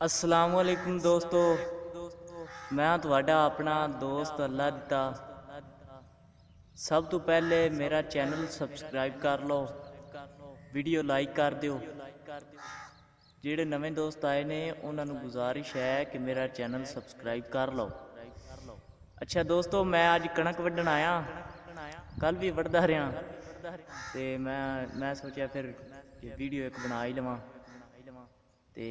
अस्सलाम वालेकुम दोस्तों, मैं ਤੁਹਾਡਾ अपना दोस्त अल्लाह दिता। सब तो पहले मेरा चैनल सबसक्राइब कर लो, वीडियो लाइक कर दियो। ਜਿਹੜੇ ਨਵੇਂ ਦੋਸਤ ਆਏ ਨੇ ਉਹਨਾਂ ਨੂੰ ਗੁਜ਼ਾਰਿਸ਼ ਹੈ ਕਿ ਮੇਰਾ ਚੈਨਲ ਸਬਸਕ੍ਰਾਈਬ ਕਰ ਲਓ। ਅੱਛਾ ਦੋਸਤੋ, ਮੈਂ ਅੱਜ ਕਣਕ ਵੱਢਣ ਆਇਆ, ਕੱਲ ਵੀ ਵੱਢਦਾ ਰਿਹਾ ਤੇ ਮੈਂ ਸੋਚਿਆ ਫਿਰ ਵੀਡੀਓ ਇੱਕ ਬਣਾ ਹੀ ਲਵਾਂ। ਤੇ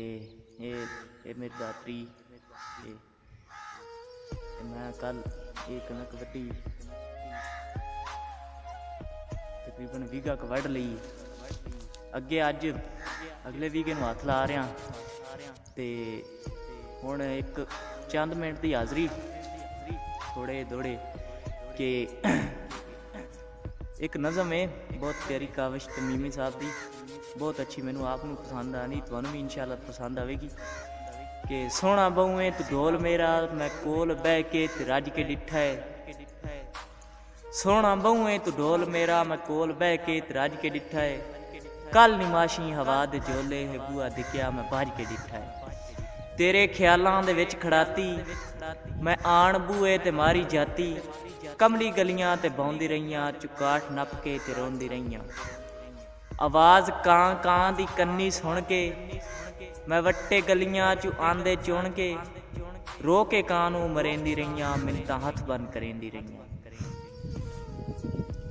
ਇਹ ਮੇਰੀ ਦਾਤਰੀ ਤੇ ਮੈਂ ਕੱਲ ਇਹ ਕਣਕ ਵੱਢੀ, ਤਕਰੀਬਨ ਵੀਘਾ ਕੁ ਵੱਢ ਲਈ। ਅੱਗੇ ਅੱਜ ਅਗਲੇ ਵੀਘੇ ਨੂੰ ਹੱਥ ਲਾ ਰਿਹਾ ਤੇ ਹੁਣ ਇੱਕ ਚੰਦ ਮਿੰਟ ਦੀ ਹਾਜ਼ਰੀ ਥੋੜੇ ਦੌੜੇ ਕਿ एक नज़म है बहुत प्यारी काविश तमीमी साहब की, बहुत अच्छी, मैनू आप पसंद आनी, थानू भी इंशाअल्लाह पसंद आएगी। कि सोहना बहुए तू ढोल मेरा मैं कोल बह के ते रज के डिठा है। सोहना बहुए तू ढोल मेरा मैं कोल बह के ते रज के डिठा है। कल निमाशी हवा दे झोले है बूआ दिखिया मैं भज के डिठा है। तेरे ख्यालों दे विच खड़ाती मैं आण बूए ते मारी जाती। कमली गलियां ते बौंदी रहियां चुकाठ नप के ते रोंदी रहियां। आवाज़ कां कां दी कन्नी सुन के मैं वट्टे गलियां चू आंदे चुन के रो के कां नू मरेंदी रहियां मिन्नतां हथ बन करेंदी रहियां।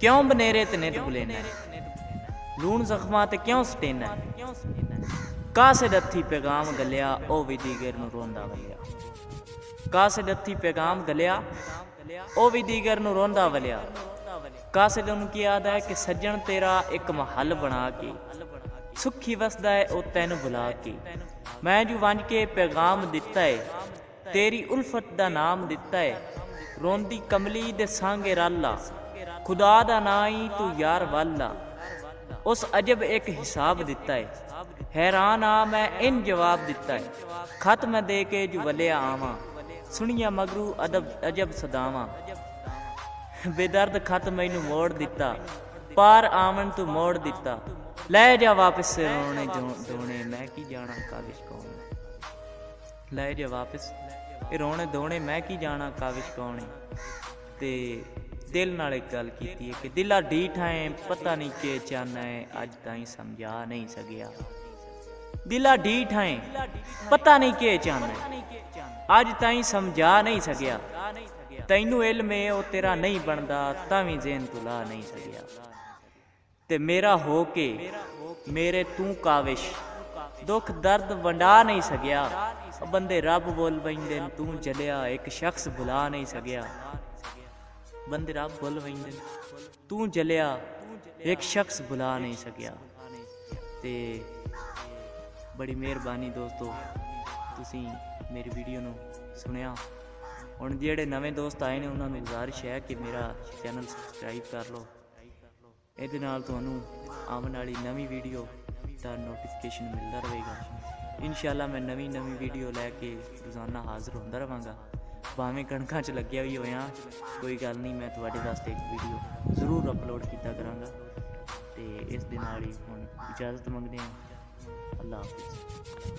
क्यों बनेरे ते नित बुलेना लूण जख्मां ते क्यों सटेना। कासे दत्थी पैगाम गलिया ओ भी दीगर नू रोंदा वलिया। कासे दत्थी पैगाम गलिया ओ भी दीगर नू रोंदा वलिया। कासिद नू की याद है कि सज्जन तेरा एक महल बना के सुखी वसदा है ओ तैन बुला के। मैं जू वंज के पैगाम दिता है तेरी उल्फत दा नाम दिता है। रोंदी कमली दे सांगे रल्ला खुदा दा नाई तू यार वाला। उस अजब एक हिसाब दिता है हैरान आ मैं इन जवाब दिता है। खत मैं दे के जू वलिया आवां सुनिया मगरू अजब सदावां। बेदर्द खत मैनू मोड़ दिता पार आवन तू मोड़ दिता। लै जा वापस रोने दोने मैं की जाना काविश कौन। लै जा वापस रोने दोने मैं की जाना काविश कौन। ते दिल नाल एक गल कीती है कि दिला ढीठा है पता नहीं के चाहना है अज ताईं समझा नहीं सकिया। दिला ढीठा है पता नहीं के चाहना है अज ताईं समझा नहीं सकिया। तैनू इल्म है वो तेरा नहीं बनदा तां भी ज़हन तू ला नहीं सकिया। ते मेरा हो के मेरे तू काविश दुख दर्द वंडा नहीं सकिया। बंदे रब बोल बंदे तू जलिया एक शख्स भुला नहीं सकिया। बंदे रब बोल बंदे तू जलिया एक शख्स भुला नहीं सकिया। ते बड़ी मेहरबानी दोस्तों तुसी मेरी वीडियो नू सुनिया। हुण जिहड़े नवे दोस्त आए ने उन्हां नूं गुजारिश है कि मेरा चैनल सबसक्राइब कर लो। इहदे नाल तुहानूं आउण वाली नवीं वीडियो दा नोटिफिकेशन मिलदा रहेगा। इंशाअल्लाह मैं नवीं वीडियो लैके रोज़ाना हाज़र होंदा रहांगा। भावें कणकां च लग्गिया भी होया कोई गल नहीं, मैं तुहाडे वास्ते एक वीडियो जरूर अपलोड कीता करांगा। ते इस दे नाल ही हुण इजाज़त मंगदे हां। अल्लाह हाफिज़।